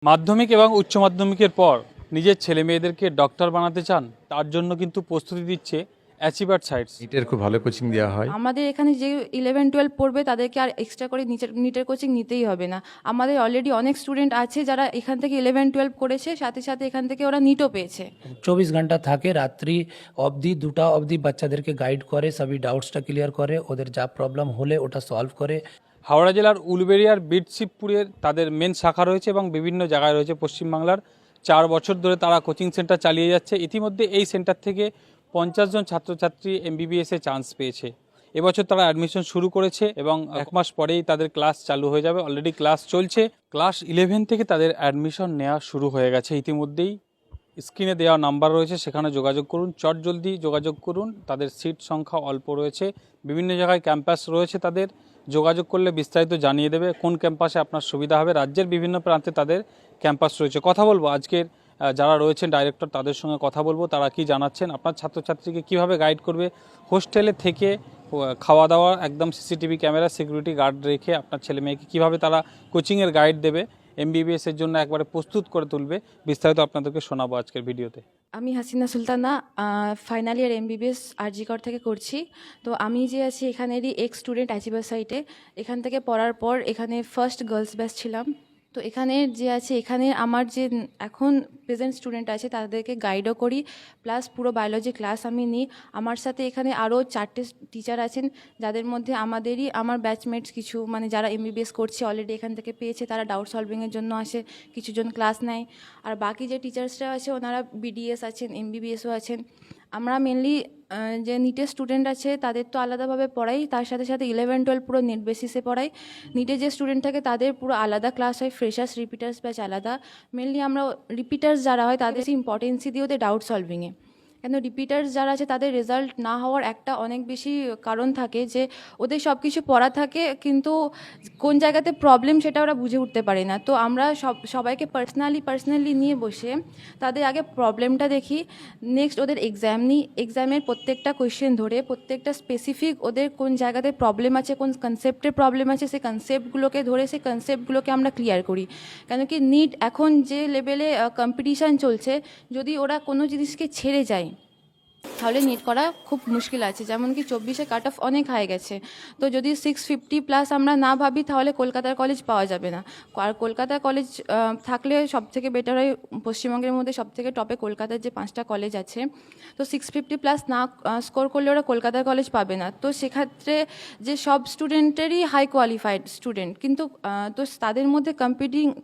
মাধ্যমিক এবং উচ্চ মাধ্যমিকের পর নিজের ছেলে মেয়েদেরকে ডক্টর বানাতে চান, তার জন্য কিন্তু প্রস্তুতি দিচ্ছে অ্যাচিভার সাইটস। নিটের খুব ভালো কোচিং দেওয়া হয়। আমাদের এখানে যে 11-12 পড়বে তাদেরকে আর এক্সট্রা করে নিটের কোচিং নিতেই হবে না। আমাদের অলরেডি অনেক স্টুডেন্ট আছে যারা এখান থেকে 11-12 করেছে, সাথে সাথে এখান থেকে ওরা নিটও পেয়েছে। 24 ঘন্টা থাকে, রাত্রি অবধি 2টা অবধি বাচ্চাদেরকে গাইড করে, সবই ডাউটসটা ক্লিয়ার করে, ওদের যা প্রবলেম হলে ওটা সলভ করে। হাওড়া জেলার উলুবেড়িয়ার বিটশিবপুরের তাদের মেন শাখা রয়েছে এবং বিভিন্ন জায়গায় রয়েছে পশ্চিমবাংলার। 4 বছর ধরে তারা কোচিং সেন্টার চালিয়ে যাচ্ছে। ইতিমধ্যে এই সেন্টার থেকে 50 জন ছাত্রছাত্রী এমবিবিএসে চান্স পেয়েছে। এবছর তারা অ্যাডমিশন শুরু করেছে এবং 1 মাস পরেই তাদের ক্লাস চালু হয়ে যাবে। অলরেডি ক্লাস চলছে। ক্লাস 11 থেকে তাদের অ্যাডমিশন নেওয়া শুরু হয়ে গেছে ইতিমধ্যেই। স্ক্রিনে দেওয়া নাম্বার রয়েছে, সেখানে যোগাযোগ করুন, চটজলদি যোগাযোগ করুন। তাদের সিট সংখ্যা অল্প রয়েছে, বিভিন্ন জায়গায় ক্যাম্পাস রয়েছে। তাদের যোগাযোগ করলে বিস্তারিত জানিয়ে দেবে কোন ক্যাম্পাসে আপনার সুবিধা হবে। রাজ্যের বিভিন্ন প্রান্তে তাদের ক্যাম্পাস রয়েছে। কথা বলবো আজকের যারা রয়েছেন ডাইরেক্টর, তাদের সঙ্গে কথা বলবো, তারা কি জানাচ্ছেন, আপনার ছাত্রছাত্রীকে কিভাবে গাইড করবে। হোস্টেলে থেকে খাওয়া দাওয়া একদম সিসিটিভি ক্যামেরা সিকিউরিটি গার্ড রেখে আপনার ছেলে মেয়েকে কীভাবে তারা কোচিংয়ের গাইড দেবে, এমবিবিএসের জন্য একবারে প্রস্তুত করে তুলবে, বিস্তারিত আপনাদেরকে শোনাবো আজকের ভিডিওতে। আমি Hasina Sultana, final year MBBS RG Kar থেকে করছি। তো আমি যে আছি এখানেরই এক্স স্টুডেন্ট অ্যাচিভার সাইটে। এখান থেকে পড়ার পর এখানে ফার্স্ট গার্লস ব্যাচ ছিলাম। তো এখানে যে আছে, এখানে আমার যে এখন প্রেজেন্ট স্টুডেন্ট আছে তাদেরকে গাইডও করি, প্লাস পুরো বায়োলজি ক্লাস আমি নিই। আমার সাথে এখানে আরও 4টে টিচার আছেন, যাদের মধ্যে আমার ব্যাচমেটস কিছু, মানে যারা এমবিবিএস করছে অলরেডি এখান থেকে পেয়েছে, তারা ডাউট সলভিংয়ের জন্য আসে, কিছুজন ক্লাস নেয়। আর বাকি যে টিচার্সরা আছে ওনারা বিডিএস আছেন, এমবিবিএসও আছেন। আমরা মেনলি যে নিটের স্টুডেন্ট আছে তাদের তো আলাদাভাবে পড়াই, তার সাথে সাথে 11-12 পুরো নেট বেসিসে পড়াই। নিটে যে স্টুডেন্ট থাকে তাদের পুরো আলাদা ক্লাস হয়, ফ্রেশার্স রিপিটার্স ব্যাচ আলাদা। মেনলি আমরা রিপিটার্স যারা হয় তাদের ইম্পর্টেন্সই দিই ওদের ডাউট সলভিংয়ে। কেন রিপিটার্স যারা আছে তাদের রেজাল্ট না হওয়ার একটা অনেক বেশি কারণ থাকে, যে ওদের সব কিছু পড়া থাকে কিন্তু কোন জায়গাতে প্রবলেম সেটা ওরা বুঝে উঠতে পারে না। তো আমরা সবাইকে পার্সোনালি নিয়ে বসে তাদের আগে প্রবলেমটা দেখি, নেক্সট ওদের এক্সাম নিই, এক্সামের প্রত্যেকটা কোয়েশ্চেন ধরে প্রত্যেকটা স্পেসিফিক ওদের কোন জায়গাতে প্রবলেম আছে, কোন কনসেপ্টের প্রবলেম আছে, সেই কনসেপ্টগুলোকে ধরে সেই কনসেপ্টগুলোকে আমরা ক্লিয়ার করি। কেন কি নিট এখন যে লেভেলে কম্পিটিশান চলছে, যদি ওরা কোনো জিনিসকে ছেড়ে যায় তাহলে নিট করা খুব মুশকিল আছে। যেমন কি 24-এ কাট অফ অনেক হাই গেছে, তো যদি 650+ আমরা না ভাবি তাহলে কলকাতার কলেজ পাওয়া যাবে না। আর কলকাতার কলেজ থাকলে সবথেকে বেটার হয়। পশ্চিমবঙ্গের মধ্যে সবথেকে টপে কলকাতার যে 5টা কলেজ আছে, তো 650+ না স্কোর করলে ওরা কলকাতার কলেজ পাবে না। তো সেক্ষেত্রে যে সব স্টুডেন্টেরই হাই কোয়ালিফাইড স্টুডেন্ট, কিন্তু তো তাদের মধ্যে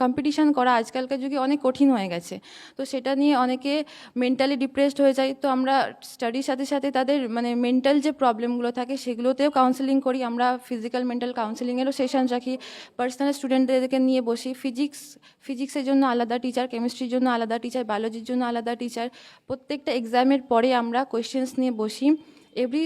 কম্পিটিশান করা আজকালকার যুগে অনেক কঠিন হয়ে গেছে। তো সেটা নিয়ে অনেকে মেন্টালি ডিপ্রেসড হয়ে যায়। তো আমরা স্টাডির সাথে সাথে তাদের মানে মেন্টাল যে প্রবলেমগুলো থাকে সেগুলোতেও কাউন্সেলিং করি। আমরা ফিজিক্যাল মেন্টাল কাউন্সেলিংয়েরও সেশন রাখি, পার্সোনাল স্টুডেন্টদেরকে নিয়ে বসি। ফিজিক্সের জন্য আলাদা টিচার, কেমিস্ট্রির জন্য আলাদা টিচার, বায়োলজির জন্য আলাদা টিচার। প্রত্যেকটা এক্সামের পরে আমরা কোয়েশ্চেন্স নিয়ে বসি। এভরি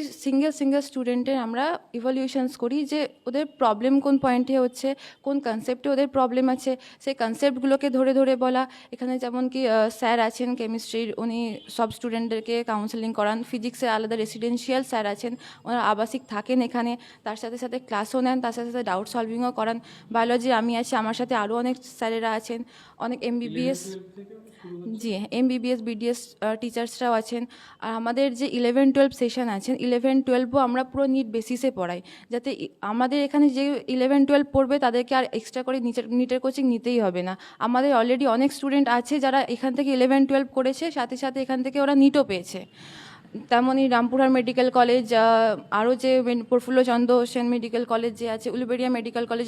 সিঙ্গেল স্টুডেন্টের আমরা ইভ্যালুয়েশনস করি, যে ওদের প্রবলেম কোন পয়েন্টে হচ্ছে, কোন কনসেপ্টে ওদের প্রবলেম আছে, সেই কনসেপ্টগুলোকে ধরে ধরে বলা। এখানে যেমন কি স্যার আছেন কেমিস্ট্রির, উনি সব স্টুডেন্টদেরকে কাউন্সেলিং করান। ফিজিক্সের আলাদা রেসিডেন্সিয়াল স্যার আছেন, ওনারা আবাসিক থাকেন এখানে, তার সাথে সাথে ক্লাসও নেন, তার সাথে সাথে ডাউট সলভিংও করান। বায়োলজি আমি আছি, আমার সাথে আরও অনেক স্যারেরা আছেন, অনেক এমবিবিএস বিডিএস টিচার্সরাও আছেন। আর আমাদের যে 11-12 সেশন আছেন, 11-12ও আমরা পুরো নিট বেসিসে পড়াই, যাতে আমাদের এখানে যে 11-12 পড়বে তাদেরকে আর এক্সট্রা করে নিটের কোচিং নিতেই হবে না। আমাদের অলরেডি অনেক স্টুডেন্ট আছে যারা এখান থেকে 11-12 করেছে, সাথে সাথে এখান থেকে ওরা নিটও পেয়েছে। তেমনই রামপুরহাট মেডিকেল কলেজ, আরও যে প্রফুল্লচন্দ্র সেন মেডিকেল কলেজ যে আছে, উলুবেড়িয়া মেডিকেল কলেজ,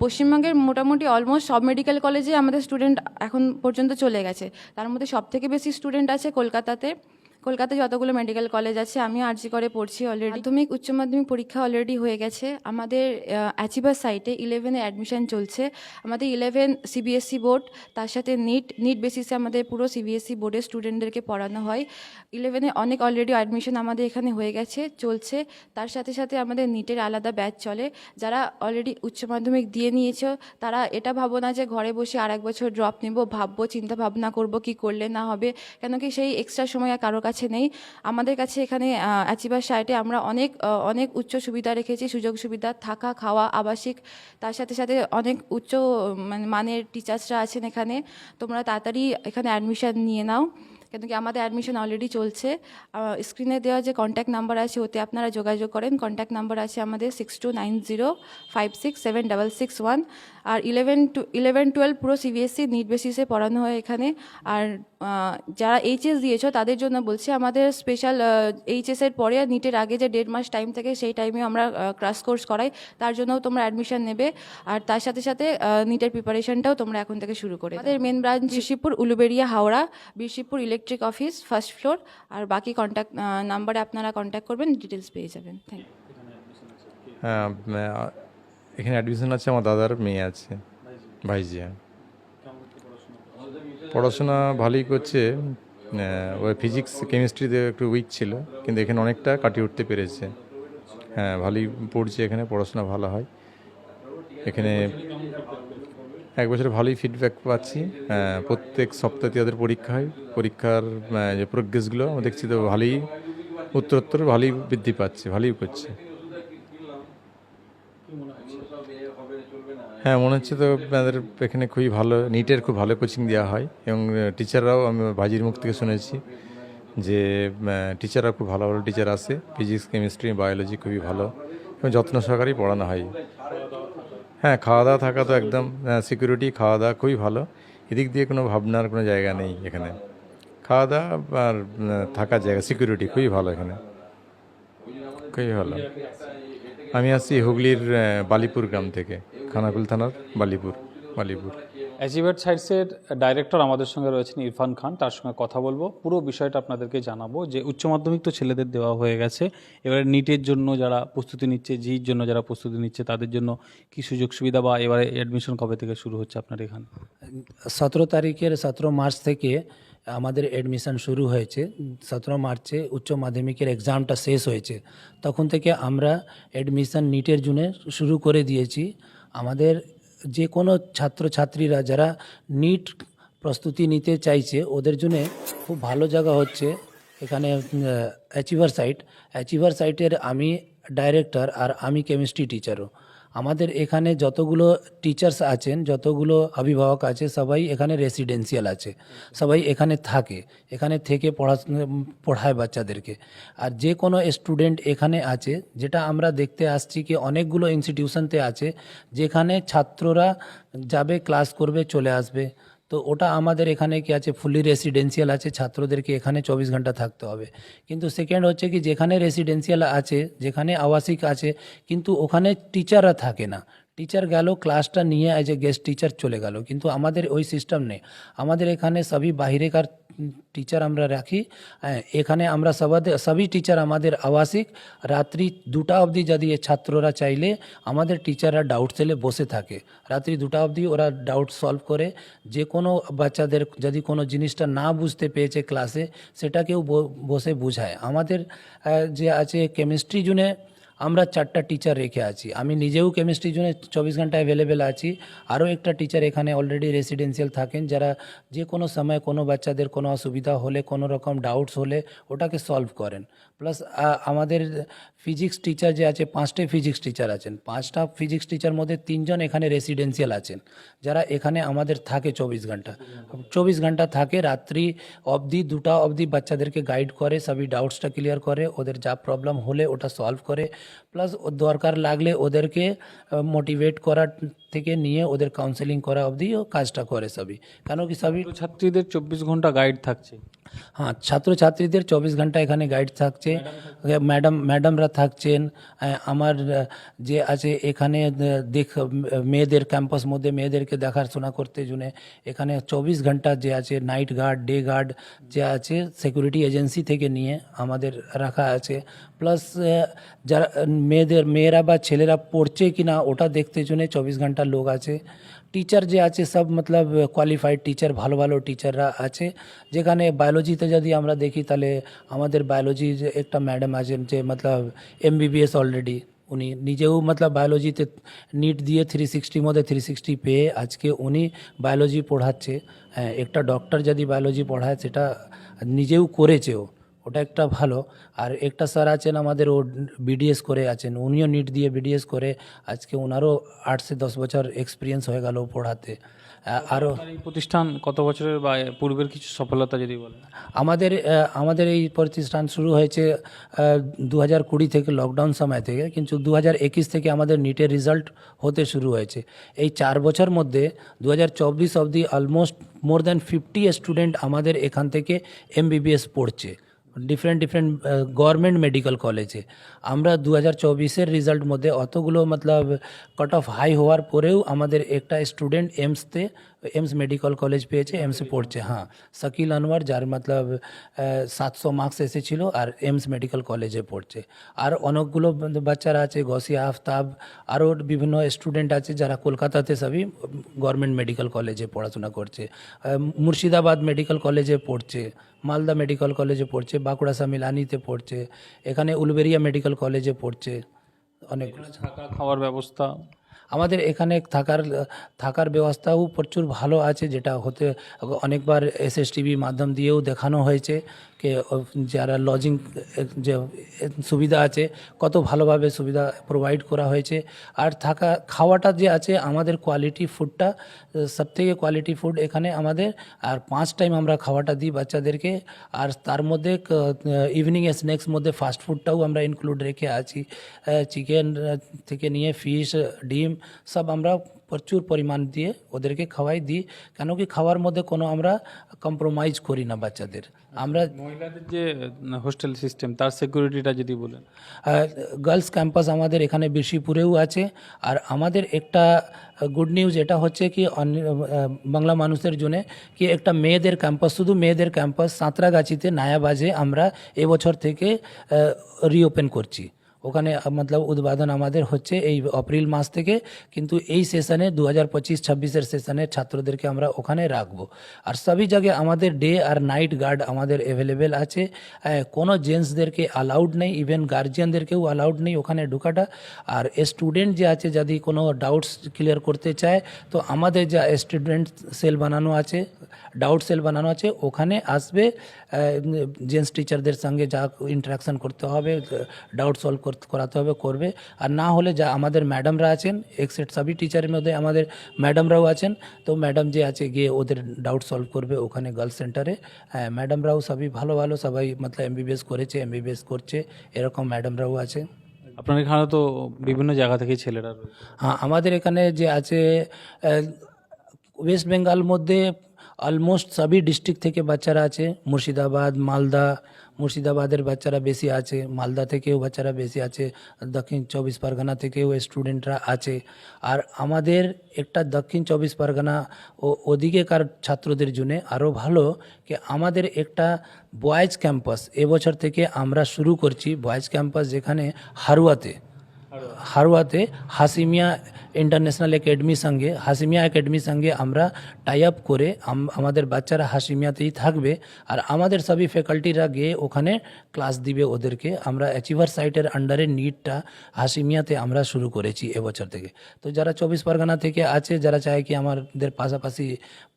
পশ্চিমবঙ্গের মোটামুটি অলমোস্ট সব মেডিকেল কলেজে আমাদের স্টুডেন্ট এখন পর্যন্ত চলে গেছে। তার মধ্যে সবথেকে বেশি স্টুডেন্ট আছে কলকাতাতে যতগুলো মেডিকেল কলেজ আছে। আমি আরজি করে পড়ছি অলরেডি। মাধ্যমিক উচ্চ মাধ্যমিক পরীক্ষা অলরেডি হয়ে গেছে। আমাদের অ্যাচিভার সাইটে 11-এ অ্যাডমিশন চলছে। আমাদের 11 সিবিএসসি বোর্ড, তার সাথে নিট বেসিসে আমাদের পুরো সিবিএসসি বোর্ডের স্টুডেন্টদেরকে পড়ানো হয়। 11-এ অনেক অলরেডি অ্যাডমিশন আমাদের এখানে হয়ে গেছে, চলছে। তার সাথে সাথে আমাদের নিটের আলাদা ব্যাচ চলে। যারা অলরেডি উচ্চ মাধ্যমিক দিয়ে নিয়েছে তারা এটা ভাবো না যে ঘরে বসে আর 1 বছর ড্রপ নেব, চিন্তা ভাবনা করব কি করলে না হবে, কেন কি সেই এক্সট্রা সময় আর কারোর কাছে কাছে নেই। আমাদের কাছে এখানে অ্যাচিভার সাইটে আমরা অনেক উচ্চ সুবিধা রেখেছি, সুযোগ সুবিধা, থাকা, খাওয়া, আবাসিক, তার সাথে সাথে অনেক উচ্চ মানের টিচার্সরা আছেন এখানে। তোমরা তাড়াতাড়ি এখানে অ্যাডমিশন নিয়ে নাও, কেন কি আমাদের অ্যাডমিশন অলরেডি চলছে। স্ক্রিনে দেওয়া যে কন্ট্যাক্ট নাম্বার আছে ওতে আপনারা যোগাযোগ করেন। কন্ট্যাক্ট নাম্বার আছে আমাদের 6290567661। আর 11-12 পুরো সিবিএসসি নিট বেসিসে পড়ানো হয় এখানে। আর যারা এইচএস দিয়েছো তাদের জন্য বলছি, আমাদের স্পেশাল এইচএসের পরে নিটের আগে যে 1.5 মাস টাইম থাকে সেই টাইমে আমরা ক্রাশ কোর্স করাই, তার জন্যও তোমরা অ্যাডমিশন নেবে। আর তার সাথে সাথে নিটের প্রিপারেশনটাও তোমরা এখন থেকে শুরু করে। আমাদের main branch Birshibpur, Uluberia, Howrah, Birshibpur electric office, first floor. আর বাকি কন্ট্যাক্ট নাম্বারে আপনারা কন্ট্যাক্ট করবেন, ডিটেলস পেয়ে যাবেন। Thank you. হ্যাঁ, এখানে অ্যাডমিশন আছে, আমার দাদার মেয়ে আছে, ভাইজি। হ্যাঁ, পড়াশোনা ভালোই করছে। ওই ফিজিক্স কেমিস্ট্রিতে একটু উইক ছিল, কিন্তু এখানে অনেকটা কাটিয়ে উঠতে পেরেছে। হ্যাঁ, ভালোই পড়ছে, এখানে পড়াশোনা ভালো হয়। এখানে এক বছরে ভালোই ফিডব্যাক পাচ্ছি। প্রত্যেক সপ্তাহে ওদের পরীক্ষা হয়, পরীক্ষার যে প্রোগ্রেসগুলো আমরা দেখছি তো ভালোই, উত্তরোত্তর ভালোই বৃদ্ধি পাচ্ছে, ভালোই করছে। হ্যাঁ, মনে হচ্ছে তো আমাদের এখানে খুবই ভালো, নিটের খুব ভালো কোচিং দেওয়া হয়, এবং টিচাররাও আমি ভাইজির মুখ থেকে শুনেছি যে টিচাররা খুব ভালো ভালো টিচার আছে, ফিজিক্স কেমিস্ট্রি বায়োলজি খুবই ভালো, এবং যত্ন সহকারেই পড়ানো হয়। হ্যাঁ, খাওয়া দাওয়া থাকা তো একদম, সিকিউরিটি, খাওয়া দাওয়া খুবই ভালো, এদিক দিয়ে কোনো ভাবনার কোনো জায়গা নেই এখানে। খাওয়া দাওয়া আর থাকার জায়গা, সিকিউরিটি খুবই ভালো এখানে, খুবই ভালো। আমি আসছি হুগলির বালিপুর গ্রাম থেকে, খানাকুল থানার বালিপুর। অ্যাচিভার সাইটসের ডাইরেক্টর আমাদের সঙ্গে রয়েছেন ইরফান খান, তার সঙ্গে কথা বলবো, পুরো বিষয়টা আপনাদেরকে জানাবো। যে উচ্চ মাধ্যমিক তো ছেলেদের দেওয়া হয়ে গেছে, এবারে নিটের জন্য যারা প্রস্তুতি নিচ্ছে, জির জন্য যারা প্রস্তুতি নিচ্ছে, তাদের জন্য কি সুযোগ সুবিধা, বা এবারে অ্যাডমিশন কবে থেকে শুরু হচ্ছে আপনার এখানে? 17 মার্চ থেকে আমাদের অ্যাডমিশন শুরু হয়েছে। 17 মার্চে উচ্চ মাধ্যমিকের এক্সামটা শেষ হয়েছে, তখন থেকে আমরা অ্যাডমিশন নিটের জন্য শুরু করে দিয়েছি। আমাদের যে কোনো ছাত্রছাত্রীরা যারা নিট প্রস্তুতি নিতে চাইছে ওদের জন্য খুব ভালো জায়গা হচ্ছে এখানে অ্যাচিভার সাইটের আমি ডাইরেক্টর, আর আমি কেমিস্ট্রি টিচারও। আমাদের এখানে যতগুলো টিচার্স আছেন, যতগুলো অভিভাবক আছে, সবাই এখানে রেসিডেন্সিয়াল আছে, সবাই এখানে থাকে, এখানে থেকে পড়ায় বাচ্চাদেরকে। আর যে কোনো স্টুডেন্ট এখানে আছে, যেটা আমরা দেখতে আসছি কি অনেকগুলো ইনস্টিটিউশনতে আছে যেখানে ছাত্ররা যাবে, ক্লাস করবে, চলে আসবে। তো ওটা আমাদের এখানে কি আছে, ফুলি রেসিডেন্সিয়াল আছে, ছাত্রদেরকে এখানে 24 ঘন্টা থাকতে হবে। কিন্তু সেকেন্ড হচ্ছে কি যেখানে রেসিডেন্সিয়াল আছে, যেখানে আবাসিক আছে, কিন্তু ওখানে টিচাররা থাকে না। টিচার গেল, ক্লাসটা নিয়ে এজ এ গেস্ট টিচার চলে গেল, কিন্তু আমাদের ওই সিস্টেম নেই। আমাদের এখানে সবই বাহিরেকার টিচার আমরা রাখি। এখানে আমরা সবই টিচার আমাদের আবাসিক। রাত্রি 2টা অবধি যদি ছাত্ররা চাইলে আমাদের টিচাররা ডাউট সেলে বসে থাকে, রাত্রি 2টা অবধি ওরা ডাউট সলভ করে। যে কোনো বাচ্চাদের যদি কোনো জিনিসটা না বুঝতে পেরেছে ক্লাসে, সেটাকেও বসে বোঝায়। আমাদের যে আছে কেমিস্ট্রি জুনে আমরা 4টা টিচার রেখে আছি। আমি নিজেও কেমিস্ট্রির জন্য 24 ঘন্টা অ্যাভেলেবেল আছি। আরও একটা টিচার এখানে অলরেডি রেসিডেন্সিয়াল থাকেন, যারা যে কোনো সময় কোনো বাচ্চাদের কোনো অসুবিধা হলে, কোনো রকম ডাউটস হলে ওটাকে সলভ করেন। প্লাস আমাদের ফিজিক্স টিচার যে আছে, 5টে ফিজিক্স টিচার আছেন। 5টা ফিজিক্স টিচার মধ্যে 3জন এখানে রেসিডেন্সিয়াল আছেন, যারা এখানে আমাদের থাকে 24 ঘন্টা থাকে। রাত্রি অবধি 2টা অবধি বাচ্চাদেরকে গাইড করে, সবই ডাউটসটা ক্লিয়ার করে, ওদের যা প্রবলেম হলে ওটা সলভ করে। প্লাস দরকার লাগলে ওদেরকে মোটিভেট করার থেকে নিয়ে ওদের কাউন্সেলিং করা অবধিও কাজটা করে সবই। কেন কি সবই ছাত্রীদের 24 ঘন্টা গাইড থাকছে। হ্যাঁ, ছাত্রছাত্রীদের 24 ঘন্টা এখানে গাইড থাকছে, ম্যাডামরা থাকছেন। আমার যে আছে এখানে মেয়েদের ক্যাম্পাস মধ্যে মেয়েদেরকে দেখাশোনা করতে জন্য এখানে 24 ঘন্টা যে আছে নাইট গার্ড, ডে গার্ড যে আছে সিকিউরিটি এজেন্সি থেকে নিয়ে আমাদের রাখা আছে। প্লাস যারা মেয়েরা বা ছেলেরা পড়ছে কি না ওটা দেখতে জন্য 24 ঘন্টা লোক আছে। টিচার যে আছে সব মতলব কোয়ালিফাইড টিচার, ভালো ভালো টিচাররা আছে। যেখানে বায়োলজিতে যদি আমরা দেখি তাহলে আমাদের বায়োলজি একটা ম্যাডাম আছেন যে মতলব MBBS অলরেডি, উনি নিজেও মতলব বায়োলজিতে নিট দিয়ে 360 মধ্যে 360 পেয়ে আজকে উনি বায়োলজি পড়াচ্ছে। একটা ডক্টর যদি বায়োলজি পড়ায় সেটা নিজেও করেছেও, ওটা একটা ভালো। আর একটা স্যার আছেন আমাদের, ও বিডিএস করে আছেন, উনিও নিট দিয়ে বিডিএস করে, আজকে ওনারও 8 से 10 বছর এক্সপিরিয়েন্স হয়ে গেল পড়াতে। আরও আপনার এই প্রতিষ্ঠান কত বছরের বা পূর্বের কিছু সফলতা যদি বলেন? আমাদের এই প্রতিষ্ঠান শুরু হয়েছে 2020 থেকে, লকডাউন সময় থেকে, কিন্তু 2021 থেকে আমাদের নিটের রেজাল্ট হতে শুরু হয়েছে। এই 4 বছর মধ্যে 2024 অবধি অলমোস্ট মোর দ্যান 50 স্টুডেন্ট আমাদের এখান থেকে এমবিবিএস পড়ছে ডিফারেন্ট গভর্নমেন্ট মেডিকেল কলেজে। আমরা 2024-এর রেজাল্ট মধ্যে অতগুলো মতলব কাট অফ হাই হওয়ার পরেও আমাদের একটা স্টুডেন্ট এমস মেডিকেল কলেজ পেয়েছে, এমসে পড়ছে। হ্যাঁ, শাকিল আনোয়ার, যার মতলব 700 মার্কস এসেছিল আর এমস মেডিকেল কলেজে পড়ছে। আর অনেকগুলো বাচ্চারা আছে, গসিয়া আফতাব, আরও বিভিন্ন স্টুডেন্ট আছে যারা কলকাতাতে সবই গভর্নমেন্ট মেডিকেল কলেজে পড়াশোনা করছে। মুর্শিদাবাদ মেডিকেল কলেজে পড়ছে, মালদা মেডিকেল কলেজে পড়ছে, বাঁকুড়া সামিলানিতে পড়ছে, এখানে উলবেরিয়া মেডিকেল কলেজে পড়ছে অনেকগুলো। থাকা খাওয়ার ব্যবস্থা? আমাদের এখানে থাকার ব্যবস্থাও প্রচুর ভালো আছে, যেটা হতে অনেকবার এসএসটিভি মাধ্যম দিয়েও দেখানো হয়েছে যে যারা লজিং যে সুবিধা আছে কত ভালোভাবে সুবিধা প্রোভাইড করা হয়েছে। আর খাওয়াটা যে আছে আমাদের কোয়ালিটি ফুডটা সবথেকে কোয়ালিটি ফুড এখানে আমাদের। আর 5 টাইম আমরা খাওয়াটা দিই বাচ্চাদেরকে। আর তার মধ্যে ইভিনিং স্ন্যাক্স মধ্যে ফাস্ট ফুডটাও আমরা ইনক্লুড রেখে আছি। চিকেন থেকে নিয়ে ফিশ, ডিম সব আমরা প্রচুর পরিমাণ দিয়ে ওদেরকে খাওয়াই দিই, কেন কি খাওয়ার মধ্যে কোনো আমরা কম্প্রোমাইজ করি না বাচ্চাদের। আমরা মহিলাদের যে হোস্টেল সিস্টেম, তার সিকিউরিটিটা যদি বলেন? গার্লস ক্যাম্পাস আমাদের এখানে বিশিপুরেও আছে। আর আমাদের একটা গুড নিউজ এটা হচ্ছে কি বাংলা মানুষের জন্য কি একটা মেয়েদের ক্যাম্পাস, শুধু মেয়েদের ক্যাম্পাস সাঁতরাগাছিতে নায়াবাজে আমরা এবছর থেকে রিওপেন করছি। ওখানে মতলব উদ্বোধন আমাদের হচ্ছে এই এপ্রিল মাস থেকে, কিন্তু এই সেশনে 2025-26-এর সেশনের ছাত্রদেরকে আমরা ওখানে রাখবো। আর সবই জায়গায় আমাদের ডে আর নাইট গার্ড আমাদের অ্যাভেলেবেল আছে। কোনো জেন্টসদেরকে অ্যালাউড নেই, ইভেন গার্জিয়ানদেরকেও অ্যালাউড নেই ওখানে ঢোকাটা। আর স্টুডেন্ট যে আছে যদি কোনো ডাউটস ক্লিয়ার করতে চায় তো আমাদের যা স্টুডেন্ট সেল বানানো আছে, ডাউট সেল বানানো আছে, ওখানে আসবে। জেন্টস টিচারদের সঙ্গে যা ইন্টারাকশান করতে হবে, ডাউট সলভ করাতে হবে, করবে। আর না হলে যা আমাদের ম্যাডামরা আছেন, এক্সেট সবই টিচারের মধ্যে আমাদের ম্যাডামরাও আছেন, তো ম্যাডাম যে আছে গিয়ে ওদের ডাউট সলভ করবে ওখানে গার্লস সেন্টারে। হ্যাঁ, ম্যাডামরাও সবই ভালো সবাই মতলব এমবিবিএস করেছে, এমবিবিএস করছে, এরকম ম্যাডামরাও আছে। আপনার এখানে তো বিভিন্ন জায়গা থেকে ছেলেরা রয়েছে। হ্যাঁ, আমাদের এখানে যে আছে ওয়েস্ট বেঙ্গল মধ্যে অলমোস্ট সবই ডিস্ট্রিক্ট থেকে বাচ্চারা আছে। মুর্শিদাবাদ, মালদা, মুর্শিদাবাদের বাচ্চারা বেশি আছে, মালদা থেকেও বাচ্চারা বেশি আছে, দক্ষিণ 24 পরগনা থেকেও স্টুডেন্টরা আছে। আর আমাদের একটা দক্ষিণ 24 পরগনা ওদিকেকার ছাত্রদের জন্য আরও ভালো কি আমাদের একটা বয়েজ ক্যাম্পাস এবছর থেকে আমরা শুরু করছি। বয়েজ ক্যাম্পাস যেখানে হারোয়াতে হাসিমিয়া ইন্টারন্যাশনাল একাডেমির সঙ্গে আমরা টাই আপ করে আমাদের বাচ্চারা হাসিমিয়াতেই থাকবে। আর আমাদের সবই ফ্যাকাল্টিরা গিয়ে ওখানে ক্লাস দিবে ওদেরকে। আমরা অ্যাচিভার সাইটের আন্ডারে নিটটা হাসিমিয়াতে আমরা শুরু করেছি এবছর থেকে। তো যারা 24 পরগনা থেকে আছে, যারা চায় কি আমাদের পাশাপাশি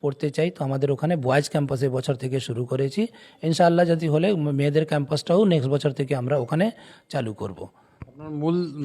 পড়তে চাই, তো আমাদের ওখানে বয়েজ ক্যাম্পাসে বছর থেকে শুরু করেছি। ইনশাআল্লাহ যদি হলে মেয়েদের ক্যাম্পাসটাও নেক্সট বছর থেকে আমরা ওখানে চালু করব। আপনার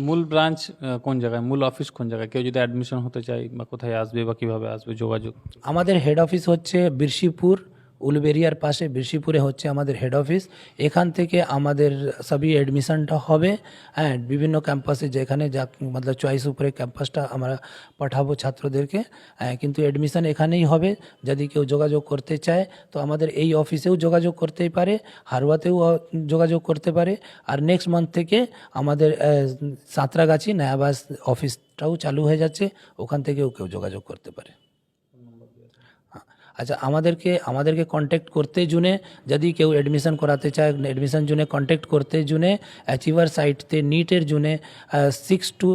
মূল ব্রাঞ্চ কোন জায়গায়, মূল অফিস কোন জায়গায়? কেউ যদি অ্যাডমিশন হতে চায় বা কোথায় আসবে বা কিভাবে আসবে, যোগাযোগ? আমাদের হেড অফিস হচ্ছে বিরশিপুর, উলবেরিয়ার পাশে বিরশিপুরে হচ্ছে আমাদের হেড অফিস। এখান থেকে আমাদের সবই অ্যাডমিশনটা হবে। হ্যাঁ, বিভিন্ন ক্যাম্পাসে যেখানে যা মতলব চয়েস উপরে ক্যাম্পাসটা আমরা পাঠাবো ছাত্রদেরকে। হ্যাঁ, কিন্তু অ্যাডমিশন এখানেই হবে। যদি কেউ যোগাযোগ করতে চায় তো আমাদের এই অফিসেও যোগাযোগ করতেই পারে, হারোয়াতেও যোগাযোগ করতে পারে। আর নেক্সট মান্থ থেকে আমাদের সাঁতরাগাছি নায়াবাস অফিসটাও চালু হয়ে যাচ্ছে, ওখান থেকেও কেউ যোগাযোগ করতে পারে। আচ্ছা, আমাদেরকে কন্ট্যাক্ট করতে জুনে যদি কেউ অ্যাডমিশন করাতে চায়, অ্যাডমিশন জুনে কন্ট্যাক্ট করতে জুনে অ্যাচিভার সাইটতে নিটের জুনে 62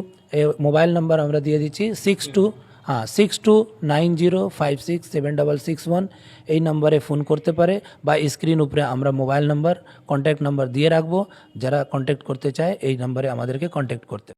মোবাইল নাম্বার আমরা দিয়ে দিচ্ছি, 6290567661 এই নাম্বারে ফোন করতে পারে, বা স্ক্রিন উপরে আমরা মোবাইল নাম্বার, কন্ট্যাক্ট নাম্বার দিয়ে রাখবো। যারা কন্ট্যাক্ট করতে চায় এই নাম্বারে আমাদেরকে কন্ট্যাক্ট করতে